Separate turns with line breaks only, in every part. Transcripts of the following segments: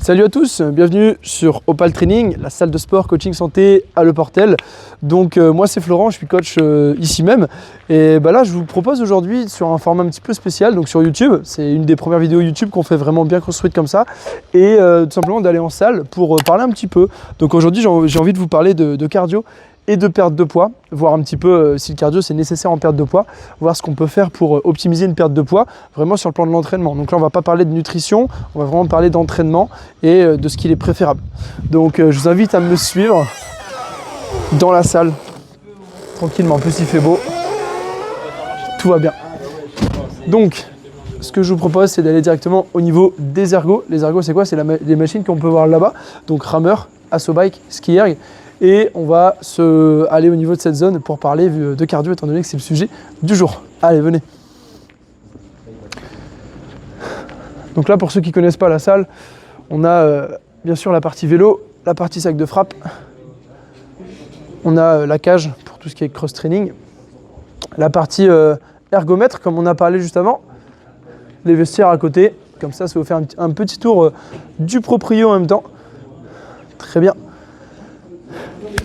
Salut à tous, bienvenue sur Opal Training, la salle de sport coaching santé à Le Portel. Donc moi c'est Florent, je suis coach ici même. Et là je vous propose aujourd'hui sur un format un petit peu spécial, donc sur YouTube. C'est une des premières vidéos YouTube qu'on fait vraiment bien construite comme ça. Et tout simplement d'aller en salle pour parler un petit peu. Donc aujourd'hui j'ai envie de vous parler de cardio et de perte de poids, voir un petit peu si le cardio c'est nécessaire en perte de poids, voir ce qu'on peut faire pour optimiser une perte de poids, vraiment sur le plan de l'entraînement. Donc là on va pas parler de nutrition, on va vraiment parler d'entraînement et de ce qu'il est préférable. Donc je vous invite à me suivre dans la salle, tranquillement, en plus il fait beau, tout va bien. Donc ce que je vous propose c'est d'aller directement au niveau des ergos. Les ergos c'est quoi? C'est les machines qu'on peut voir là-bas, donc rameur, assobike, ski erg. Et on va aller au niveau de cette zone pour parler de cardio étant donné que c'est le sujet du jour. Allez, venez. Donc là, pour ceux qui ne connaissent pas la salle, on a bien sûr la partie vélo, la partie sac de frappe. On a la cage pour tout ce qui est cross-training. La partie ergomètre, comme on a parlé juste avant. Les vestiaires à côté. Comme ça vous fait un petit tour du proprio en même temps. Très bien.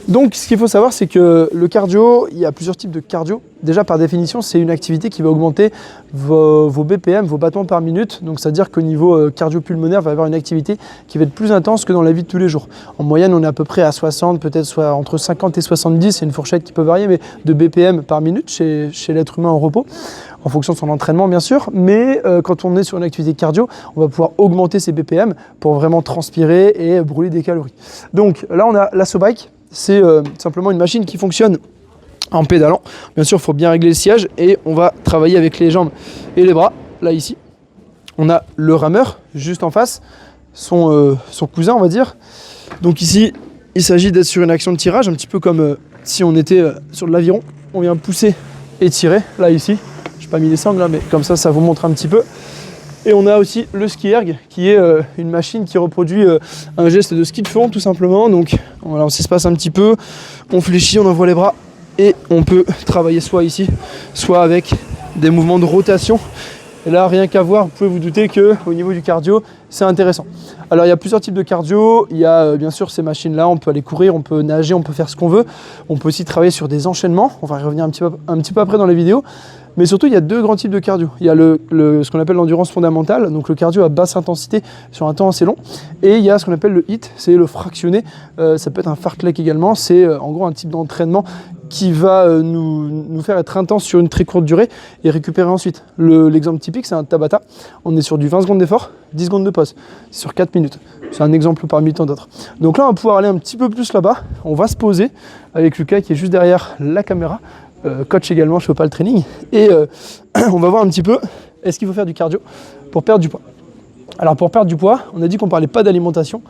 Donc ce qu'il faut savoir c'est que le cardio, il y a plusieurs types de cardio. Déjà par définition c'est une activité qui va augmenter vos BPM, vos battements par minute. Donc c'est à dire qu'au niveau cardio-pulmonaire, va y avoir une activité qui va être plus intense que dans la vie de tous les jours. En moyenne on est à peu près à 60, peut-être soit entre 50 et 70, c'est une fourchette qui peut varier, mais de BPM par minute chez l'être humain en repos, en fonction de son entraînement bien sûr. Mais quand on est sur une activité cardio, on va pouvoir augmenter ses BPM pour vraiment transpirer et brûler des calories. Donc là on a l'assobike. C'est simplement une machine qui fonctionne en pédalant. Bien sûr, il faut bien régler le siège et on va travailler avec les jambes et les bras. Là, ici, on a le rameur juste en face, son cousin, on va dire. Donc ici, il s'agit d'être sur une action de tirage, un petit peu comme si on était sur de l'aviron. On vient pousser et tirer. Là, ici, je n'ai pas mis les sangles, là, mais comme ça vous montre un petit peu. Et on a aussi le ski erg qui est une machine qui reproduit un geste de ski de fond tout simplement. Donc voilà, on s'espace un petit peu, on fléchit, on envoie les bras et on peut travailler soit ici, soit avec des mouvements de rotation. Et là, rien qu'à voir, vous pouvez vous douter qu'au niveau du cardio, c'est intéressant. Alors il y a plusieurs types de cardio, il y a bien sûr ces machines-là, on peut aller courir, on peut nager, on peut faire ce qu'on veut. On peut aussi travailler sur des enchaînements, on va y revenir un petit peu après dans les vidéos. Mais surtout, il y a deux grands types de cardio. Il y a ce qu'on appelle l'endurance fondamentale, donc le cardio à basse intensité sur un temps assez long. Et il y a ce qu'on appelle le HIIT, c'est le fractionné. Ça peut être un fartlek également. C'est en gros un type d'entraînement qui va nous faire être intense sur une très courte durée et récupérer ensuite. L'exemple typique, c'est un Tabata. On est sur du 20 secondes d'effort, 10 secondes de pause, sur 4 minutes. C'est un exemple parmi tant d'autres. Donc là, on va pouvoir aller un petit peu plus là-bas. On va se poser avec Lucas qui est juste derrière la caméra. Coach également chez Opal Training, et on va voir un petit peu est-ce qu'il faut faire du cardio pour perdre du poids. Alors pour perdre du poids, on a dit qu'on ne parlait pas d'alimentation,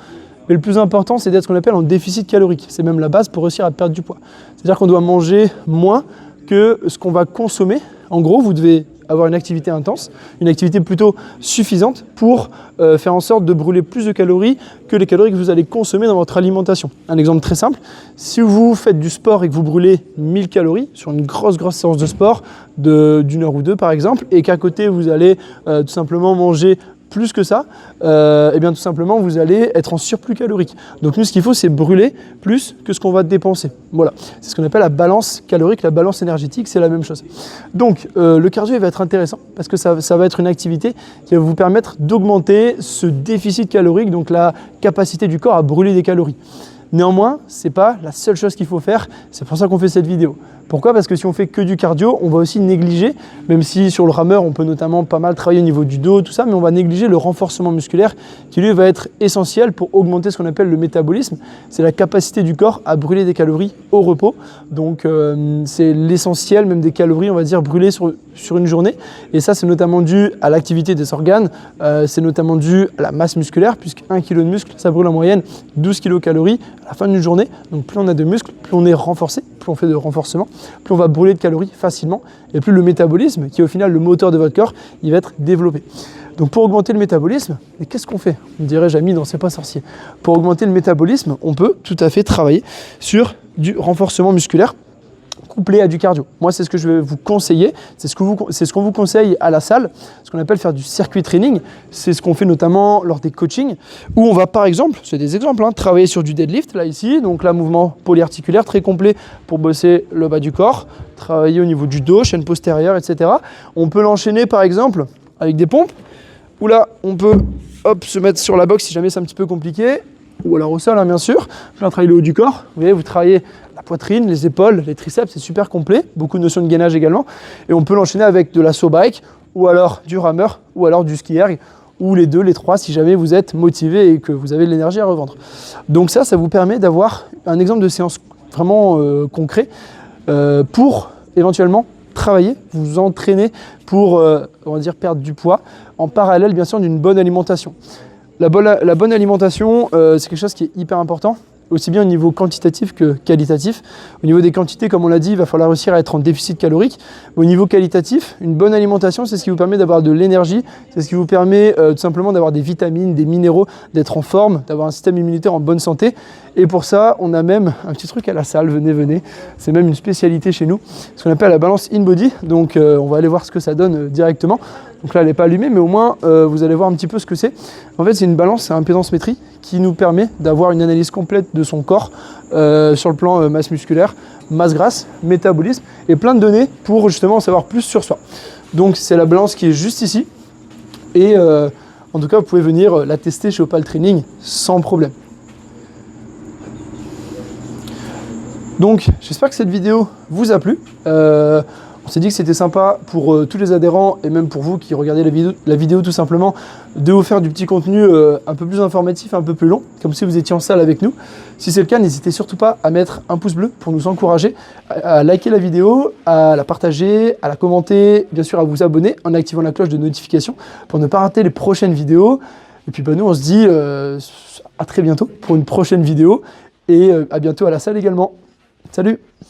mais le plus important c'est d'être ce qu'on appelle en déficit calorique. C'est même la base pour réussir à perdre du poids. C'est-à-dire qu'on doit manger moins que ce qu'on va consommer. En gros, vous devez avoir une activité intense, une activité plutôt suffisante pour faire en sorte de brûler plus de calories que les calories que vous allez consommer dans votre alimentation. Un exemple très simple, si vous faites du sport et que vous brûlez 1000 calories sur une grosse séance de sport d'une heure ou deux par exemple, et qu'à côté vous allez tout simplement manger plus que ça, et bien tout simplement vous allez être en surplus calorique. Donc nous ce qu'il faut c'est brûler plus que ce qu'on va dépenser. Voilà, c'est ce qu'on appelle la balance calorique, la balance énergétique, c'est la même chose. Donc le cardio il va être intéressant parce que ça va être une activité qui va vous permettre d'augmenter ce déficit calorique, donc la capacité du corps à brûler des calories. Néanmoins, ce n'est pas la seule chose qu'il faut faire, c'est pour ça qu'on fait cette vidéo. Pourquoi? Parce que si on fait que du cardio, on va aussi négliger, même si sur le rameur, on peut notamment pas mal travailler au niveau du dos, tout ça, mais on va négliger le renforcement musculaire qui lui va être essentiel pour augmenter ce qu'on appelle le métabolisme. C'est la capacité du corps à brûler des calories au repos. Donc c'est l'essentiel même des calories, on va dire, brûlées sur une journée. Et ça, c'est notamment dû à l'activité des organes, c'est notamment dû à la masse musculaire, puisque 1 kg de muscle, ça brûle en moyenne 12 kcal à la fin d'une journée. Donc plus on a de muscles, plus on est renforcé, plus on fait de renforcement, plus on va brûler de calories facilement et plus le métabolisme, qui est au final le moteur de votre corps, il va être développé. Donc pour augmenter le métabolisme, mais qu'est-ce qu'on fait? On dirait Jamy dans C'est pas sorcier. Pour augmenter le métabolisme, on peut tout à fait travailler sur du renforcement musculaire. couplé à du cardio. Moi, c'est ce que je vais vous conseiller, c'est ce qu'on vous conseille à la salle, ce qu'on appelle faire du circuit training. C'est ce qu'on fait notamment lors des coachings, où on va par exemple, c'est des exemples, hein, travailler sur du deadlift, là ici, donc là, mouvement polyarticulaire très complet pour bosser le bas du corps, travailler au niveau du dos, chaîne postérieure, etc. On peut l'enchaîner par exemple avec des pompes, où là, on peut hop, se mettre sur la boxe si jamais c'est un petit peu compliqué, ou alors au sol, hein, bien sûr. Je vais travailler le haut du corps. Vous voyez, vous travaillez la poitrine, les épaules, les triceps, c'est super complet. Beaucoup de notions de gainage également. Et on peut l'enchaîner avec de la saut bike, ou alors du rameur, ou alors du ski erg, ou les deux, les trois, si jamais vous êtes motivé et que vous avez de l'énergie à revendre. Donc ça vous permet d'avoir un exemple de séance vraiment concret pour éventuellement travailler, vous entraîner pour, on va dire, perdre du poids, en parallèle, bien sûr, d'une bonne alimentation. La bonne alimentation, c'est quelque chose qui est hyper important, aussi bien au niveau quantitatif que qualitatif. Au niveau des quantités, comme on l'a dit, il va falloir réussir à être en déficit calorique. Au niveau qualitatif, une bonne alimentation, c'est ce qui vous permet d'avoir de l'énergie, c'est ce qui vous permet tout simplement d'avoir des vitamines, des minéraux, d'être en forme, d'avoir un système immunitaire en bonne santé. Et pour ça, on a même un petit truc à la salle, venez, c'est même une spécialité chez nous, ce qu'on appelle la balance in-body. Donc on va aller voir ce que ça donne directement. Donc là, elle n'est pas allumée, mais au moins, vous allez voir un petit peu ce que c'est. En fait, c'est une balance, c'est un impédance-métrie qui nous permet d'avoir une analyse complète de son corps sur le plan masse musculaire, masse grasse, métabolisme et plein de données pour justement en savoir plus sur soi. Donc, c'est la balance qui est juste ici. Et en tout cas, vous pouvez venir la tester chez Opal Training sans problème. Donc, j'espère que cette vidéo vous a plu. On s'est dit que c'était sympa pour tous les adhérents et même pour vous qui regardez la vidéo tout simplement, de vous faire du petit contenu un peu plus informatif, un peu plus long, comme si vous étiez en salle avec nous. Si c'est le cas, n'hésitez surtout pas à mettre un pouce bleu pour nous encourager, à liker la vidéo, à la partager, à la commenter, bien sûr à vous abonner en activant la cloche de notification pour ne pas rater les prochaines vidéos. Et puis nous, on se dit à très bientôt pour une prochaine vidéo et à bientôt à la salle également. Salut!